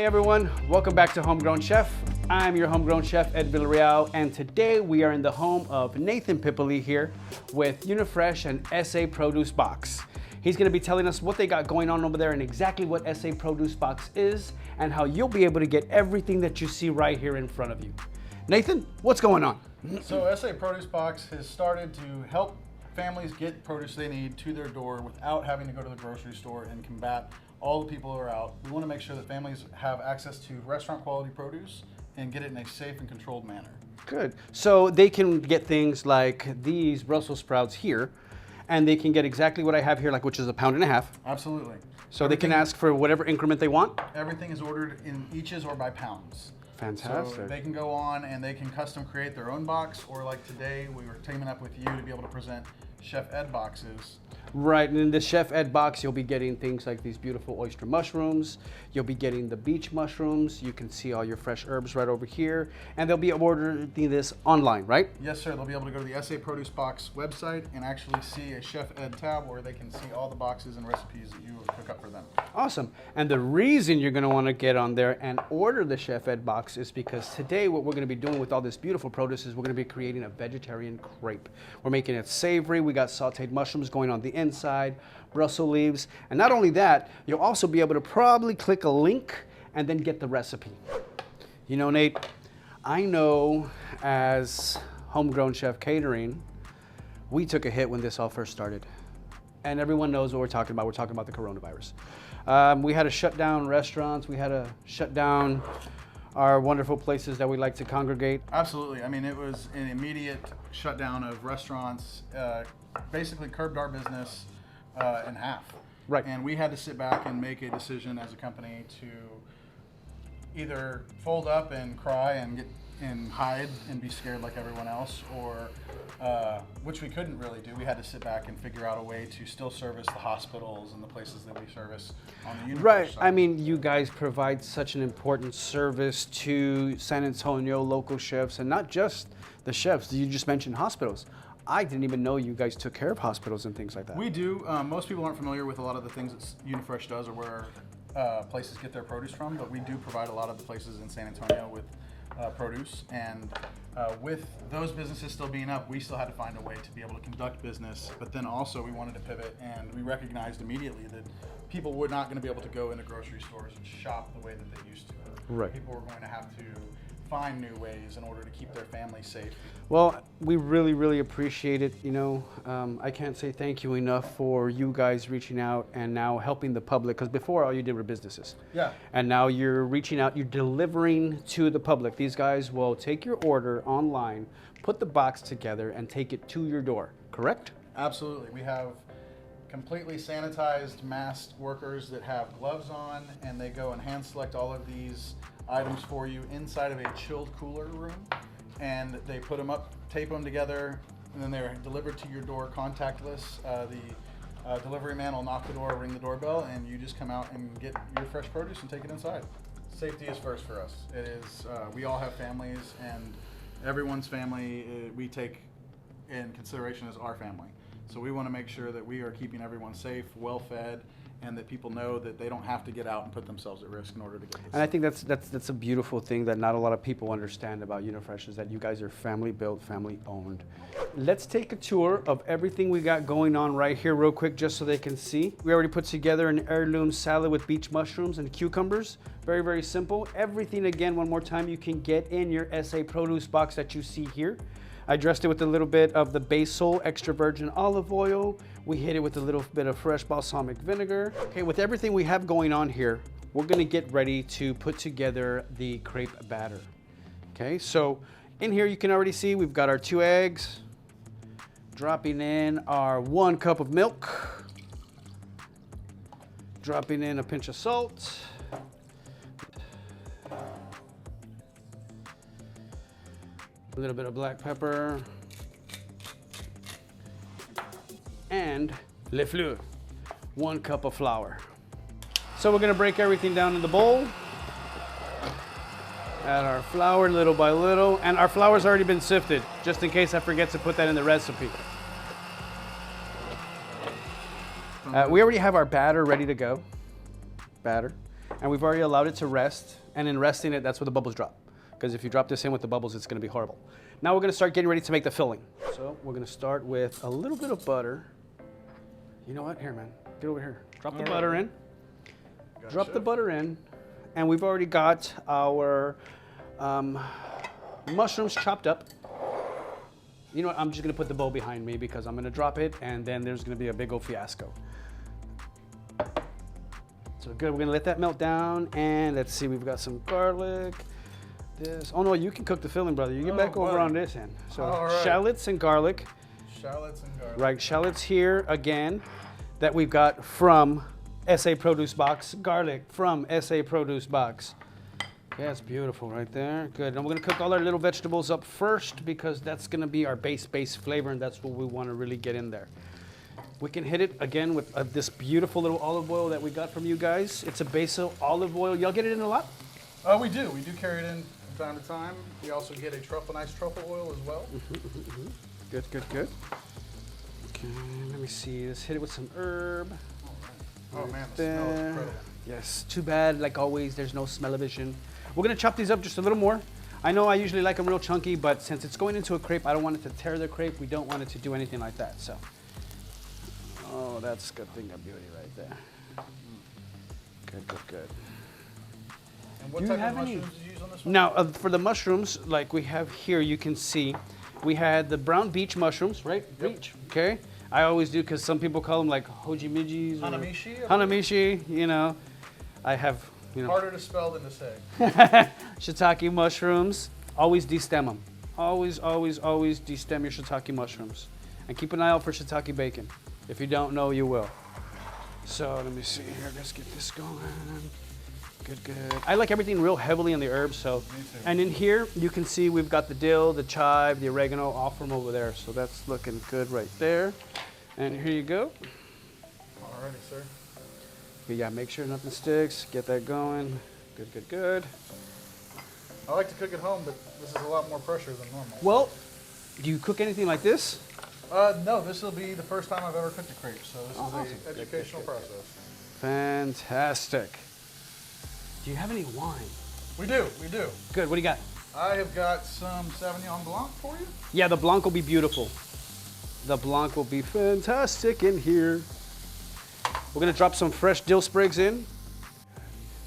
everyone, welcome back to Homegrown Chef. I'm your Homegrown Chef, Ed Villarreal, and today we are in the home of Nathan Pipoly here with Unifresh and SA Produce Box. He's going to be telling us what they got going on over there and exactly what SA Produce Box is and how you'll be able to get everything that you see right here in front of you. Nathan, what's going on? So SA Produce Box has started to help families get produce they need to their door without having to go to the grocery store and combat all the people who are out. We want to make sure that families have access to restaurant quality produce and get it in a safe and controlled manner. Good. So they can get things like these Brussels sprouts here, and they can get exactly what I have here, like which is 1.5 pounds. Absolutely. So they can ask for whatever increment they want? Everything is ordered in eaches or by pounds. Fantastic. So they can go on and they can custom create their own box, or like today, we were teaming up with you to be able to present Chef Ed boxes. Right, and in the Chef Ed box, you'll be getting things like these beautiful oyster mushrooms. You'll be getting the beach mushrooms. You can see all your fresh herbs right over here. And they'll be ordering this online, right? Yes, sir. They'll be able to go to the SA Produce Box website and actually see a Chef Ed tab where they can see all the boxes and recipes that you cook up for them. Awesome. And the reason you're going to want to get on there and order the Chef Ed box is because today what we're going to be doing with all this beautiful produce is we're going to be creating a vegetarian crepe. We're making it savory. We got sauteed mushrooms going on the inside, Brussels leaves, and not only that, you'll also be able to probably click a link and then get the recipe. You know, Nate, I know as Homegrown Chef Catering, we took a hit when this all first started. And everyone knows what we're talking about. We're talking about the coronavirus. We had to shut down restaurants. We had to shut down our wonderful places that we like to congregate. Absolutely. I mean, it was an immediate shutdown of restaurants, basically curbed our business in half. Right. And we had to sit back and make a decision as a company to either fold up and cry and hide and be scared like everyone else, or which we couldn't really do. We had to sit back and figure out a way to still service the hospitals and the places that we service on the Unifresh Right. side. I mean, you guys provide such an important service to San Antonio local chefs, and not just the chefs. You just mentioned hospitals. I didn't even know you guys took care of hospitals and things like that. We do. Most people aren't familiar with a lot of the things that Unifresh does or where places get their produce from, but we do provide a lot of the places in San Antonio with produce. And with those businesses still being up, we still had to find a way to be able to conduct business. But then also we wanted to pivot, and we recognized immediately that people were not going to be able to go into grocery stores and shop the way that they used to. Right. People were going to have to find new ways in order to keep their family safe. Well, we really, really appreciate it. You know, I can't say thank you enough for you guys reaching out and now helping the public, because before all you did were businesses. Yeah. And now you're reaching out, you're delivering to the public. These guys will take your order online, put the box together, and take it to your door, correct? Absolutely. We have completely sanitized, masked workers that have gloves on, and they go and hand select all of these items for you inside of a chilled cooler room, and they put them up, tape them together, and then they're delivered to your door contactless. The delivery man will knock the door, ring the doorbell, and you just come out and get your fresh produce and take it inside. Safety is first for us. It is. We all have families, and everyone's family we take in consideration as our family. So we want to make sure that we are keeping everyone safe, well-fed, and that people know that they don't have to get out and put themselves at risk in order to get this. And I think that's a beautiful thing that not a lot of people understand about Unifresh, is that you guys are family built, family owned. Let's take a tour of everything we got going on right here real quick, just so they can see. We already put together an heirloom salad with beach mushrooms and cucumbers. Very, very simple. Everything, again, one more time, you can get in your SA Produce box that you see here. I dressed it with a little bit of the basil extra virgin olive oil. We hit it with a little bit of fresh balsamic vinegar. Okay, with everything we have going on here, we're gonna get ready to put together the crepe batter. Okay, so in here you can already see we've got our 2 eggs, dropping in our 1 cup of milk, dropping in a pinch of salt, a little bit of black pepper, and le fleur, 1 cup of flour. So we're gonna break everything down in the bowl. Add our flour little by little, and our flour's already been sifted, just in case I forget to put that in the recipe. We already have our batter ready to go. Batter. And we've already allowed it to rest. And in resting it, that's where the bubbles drop. Because if you drop this in with the bubbles, it's gonna be horrible. Now we're gonna start getting ready to make the filling. So we're gonna start with a little bit of butter. You know what? Here, man, get over here. Drop the butter in. Gotcha. Drop the butter in. And we've already got our mushrooms chopped up. You know what? I'm just gonna put the bowl behind me because I'm gonna drop it and then there's gonna be a big old fiasco. So good, we're gonna let that melt down and let's see, we've got some garlic. This, oh no, you can cook the filling, brother. You get back over on this end. So shallots and garlic. Shallots and garlic. Right, shallots here again that we've got from SA Produce Box. Garlic from SA Produce Box. Yeah, that's beautiful right there. Good. And we're gonna cook all our little vegetables up first because that's gonna be our base flavor and that's what we wanna really get in there. We can hit it again with this beautiful little olive oil that we got from you guys. It's a basil olive oil. Y'all get it in a lot? We do. We do carry it in from time to time. We also get a nice truffle oil as well. Good, good, good. Okay, let me see. Let's hit it with some herb. Oh man, the smell is incredible. Yes, too bad, like always, there's no smell-o-vision. We're gonna chop these up just a little more. I know I usually like them real chunky, but since it's going into a crepe, I don't want it to tear the crepe. We don't want it to do anything like that, so. Oh, that's a good thing of beauty right there. Good, good, good. And what type of mushrooms do you use on this one? Now, for the mushrooms, like we have here, you can see, we had the brown beach mushrooms, right? Yep. Beach, okay? I always do, because some people call them like hojimijis. Hanamishi? Hanamishi, you know. I have, you know. Harder to spell than to say. Shiitake mushrooms, always destem them. Always, always, always destem your shiitake mushrooms. And keep an eye out for shiitake bacon. If you don't know, you will. So let me see here, let's get this going. Good, good. I like everything real heavily in the herbs, so. And in here, you can see we've got the dill, the chive, the oregano, all from over there. So that's looking good right there. And here you go. Alrighty, sir. Yeah, make sure nothing sticks. Get that going. Good, good, good. I like to cook at home, but this is a lot more pressure than normal. Well, do you cook anything like this? No, this will be the first time I've ever cooked a crepe, so this is an educational process. Fantastic. Do you have any wine? We do, we do. Good, what do you got? I have got some Sauvignon Blanc for you. Yeah, the Blanc will be beautiful. The Blanc will be fantastic in here. We're gonna drop some fresh dill sprigs in.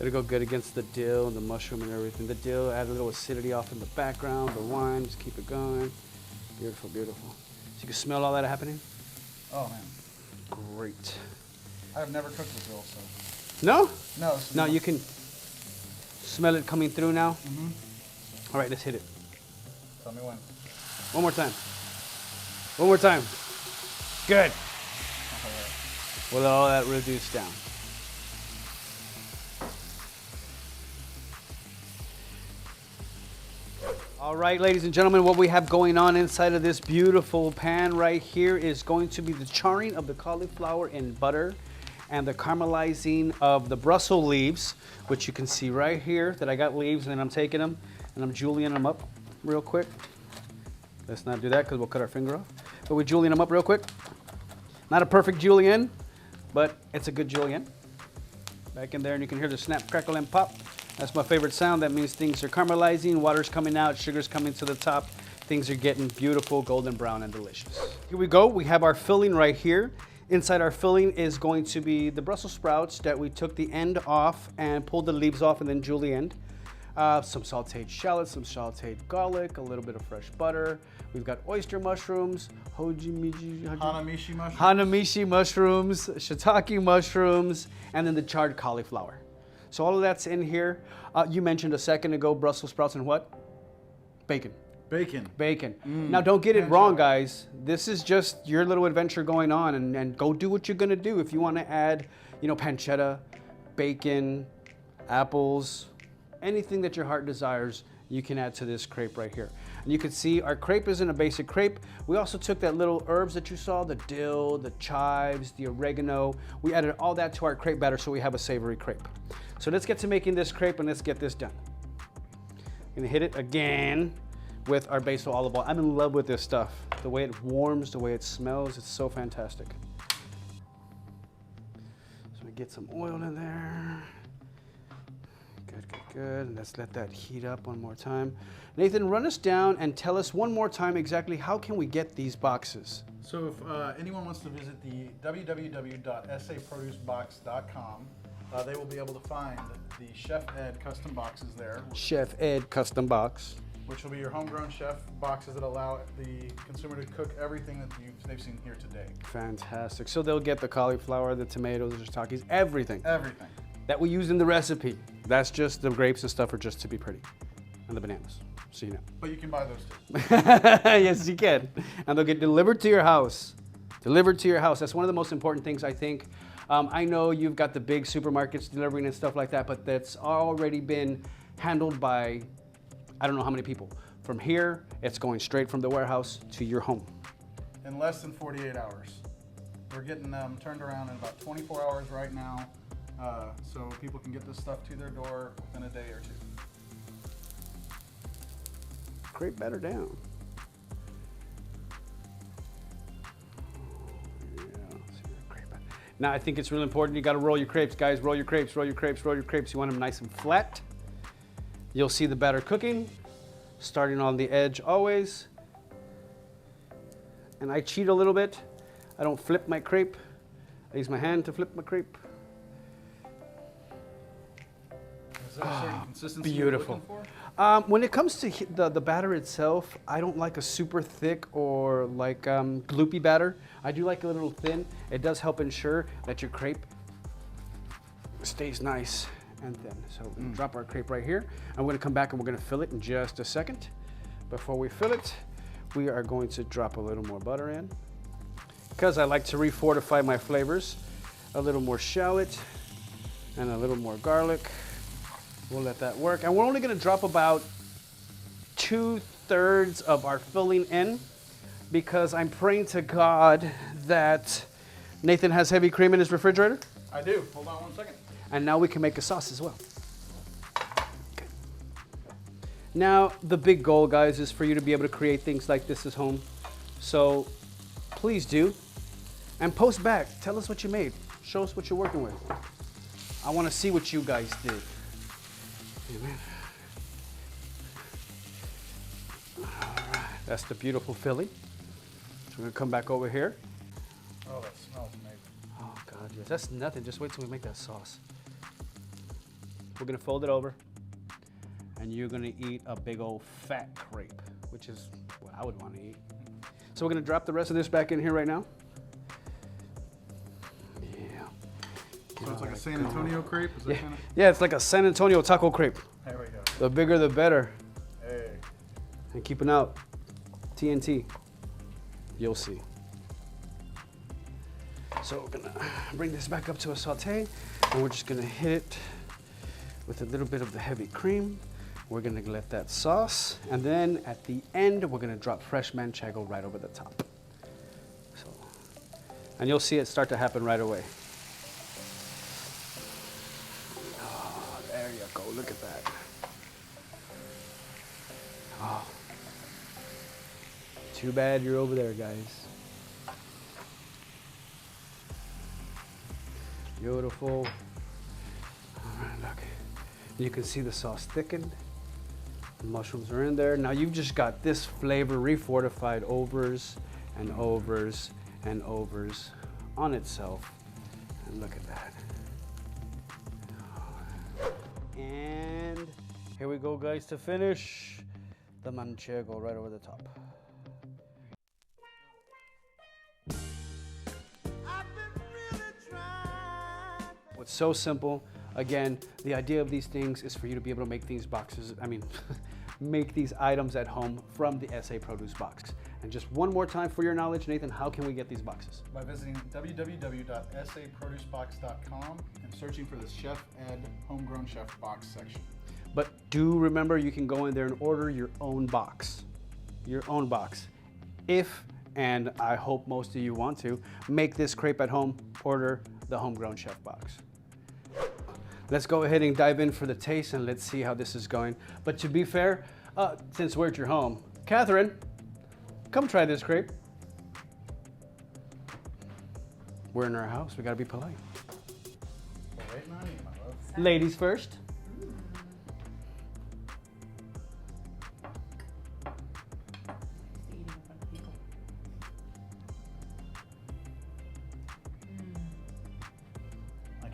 It'll go good against the dill and the mushroom and everything. The dill, add a little acidity off in the background, the wine, just keep it going. Beautiful, beautiful. So you can smell all that happening? Oh man. Great. I have never cooked with dill, so. No? No. No, you can smell it coming through now? Mm-hmm. All right, let's hit it. Tell me when. One more time. One more time. Good. All right. We'll let all that reduce down. All right, ladies and gentlemen, what we have going on inside of this beautiful pan right here is going to be the charring of the cauliflower in butter and the caramelizing of the Brussels leaves, which you can see right here that I got leaves and then I'm taking them and I'm julienning them up real quick. Let's not do that because we'll cut our finger off. But we julienne them up real quick. Not a perfect julienne, but it's a good julienne. Back in there and you can hear the snap, crackle, and pop. That's my favorite sound. That means things are caramelizing, water's coming out, sugar's coming to the top. Things are getting beautiful, golden brown, and delicious. Here we go. We have our filling right here. Inside our filling is going to be the Brussels sprouts that we took the end off and pulled the leaves off and then julienned. Some sauteed shallots, some sauteed garlic, a little bit of fresh butter. We've got oyster mushrooms, Hanamishi mushrooms. Hanamishi mushrooms, shiitake mushrooms, and then the charred cauliflower. So all of that's in here. You mentioned a second ago Brussels sprouts and what? Bacon. Bacon. Bacon. Now don't get it wrong, guys. This is just your little adventure going on, and go do what you're gonna do. If you want to add, you know, pancetta, bacon, apples, anything that your heart desires, you can add to this crepe right here. And you can see our crepe isn't a basic crepe. We also took that little herbs that you saw, the dill, the chives, the oregano. We added all that to our crepe batter so we have a savory crepe. So let's get to making this crepe and let's get this done. I'm gonna hit it again with our basil olive oil. I'm in love with this stuff. The way it warms, the way it smells, it's so fantastic. So we get some oil in there. Good, good, good. Let's let that heat up one more time. Nathan, run us down and tell us one more time exactly how can we get these boxes? So if anyone wants to visit the www.saproducebox.com, they will be able to find the Chef Ed custom boxes there. Chef Ed custom box. Which will be your homegrown chef boxes that allow the consumer to cook everything that they've seen here today. Fantastic. So they'll get the cauliflower, the tomatoes, the shiitakes, everything. Everything. That we use in the recipe. That's just the grapes and stuff are just to be pretty. And the bananas, so you know. But you can buy those too. Yes, you can. And they'll get delivered to your house. Delivered to your house. That's one of the most important things, I think. I know you've got the big supermarkets delivering and stuff like that, but that's already been handled by I don't know how many people. From here, it's going straight from the warehouse to your home. In less than 48 hours. We're getting them turned around in about 24 hours right now, so people can get this stuff to their door within a day or two. Crepe batter down. Now I think it's really important, you gotta roll your crepes, guys. Roll your crepes, roll your crepes, roll your crepes. You want them nice and flat. You'll see the batter cooking, starting on the edge always. And I cheat a little bit. I don't flip my crepe. I use my hand to flip my crepe. Is there a certain consistency beautiful. you're looking for? When it comes to the batter itself, I don't like a super thick or like gloopy batter. I do like a little thin. It does help ensure that your crepe stays nice and thin. So we're gonna drop our crepe right here. I'm gonna come back and we're gonna fill it in just a second. Before we fill it, we are going to drop a little more butter in because I like to refortify my flavors. A little more shallot and a little more garlic. We'll let that work. And we're only gonna drop about 2/3 of our filling in because I'm praying to God that Nathan has heavy cream in his refrigerator. I do. Hold on one second. And now we can make a sauce as well. Okay. Now, the big goal, guys, is for you to be able to create things like this at home. So please do. And post back. Tell us what you made. Show us what you're working with. I want to see what you guys did. Amen. All right. That's the beautiful filling. So we're going to come back over here. Oh, that smells amazing. Oh, God, yes. That's nothing. Just wait till we make that sauce. We're gonna fold it over and you're gonna eat a big old fat crepe, which is what I would want to eat. So we're gonna drop the rest of this back in here right now. Yeah. So it's like a San Antonio crepe? Is that Yeah. kind of? Yeah, it's like a San Antonio taco crepe. There we go. The bigger the better. Hey. And keeping out TNT. You'll see. So we're gonna bring this back up to a saute and we're just gonna hit it with a little bit of the heavy cream. We're gonna let that sauce, and then at the end, we're gonna drop fresh manchego right over the top. So, and you'll see it start to happen right away. Oh, there you go, look at that. Oh. Too bad you're over there, guys. Beautiful. All right, look. You can see the sauce thickened. The mushrooms are in there. Now you've just got this flavor refortified overs and overs and overs on itself. And look at that. And here we go, guys, to finish the manchego right over the top. It's so simple. Again, the idea of these things is for you to be able to make these boxes, make these items at home from the SA Produce Box. And just one more time for your knowledge, Nathan, how can we get these boxes? By visiting www.saproducebox.com and searching for the Chef Ed Homegrown Chef Box section. But do remember, you can go in there and order your own box. Your own box. If, and I hope most of you want to, make this crepe at home, order the Homegrown Chef Box. Let's go ahead and dive in for the taste and let's see how this is going. But to be fair, since we're at your home, Catherine, come try this crepe. We're in our house, we gotta be polite. We're waiting on you, my love. Ladies first.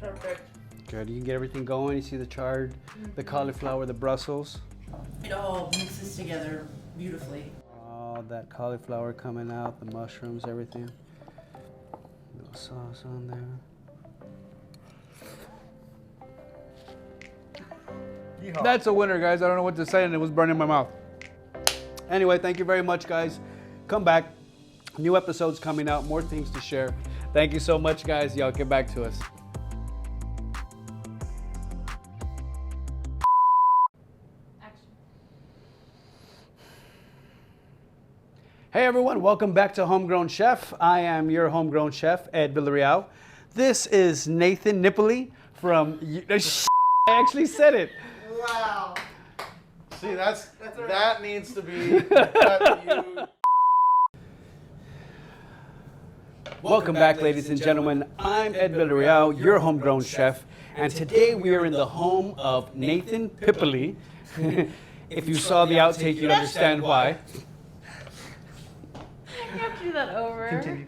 Perfect. Good. You can get everything going. You see the chard, the cauliflower, the Brussels. It all mixes together beautifully. All that cauliflower coming out, the mushrooms, everything. Little sauce on there. Yeehaw. That's a winner, guys. I don't know what to say, and it was burning my mouth. Anyway, thank you very much, guys. Come back. New episodes coming out, more things to share. Thank you so much, guys. Y'all get back to us. Hey everyone, welcome back to Homegrown Chef. I am your homegrown chef, Ed Villarreal. This is Nathan Nipoly from... I actually said it. Wow. See, that needs to be cut. Welcome back, ladies and gentlemen. I'm Ed Villarreal, your homegrown chef, and today we are in the home of Nathan Pipoly. If you saw the outtake, you'd understand why. You have to do that over. Continue.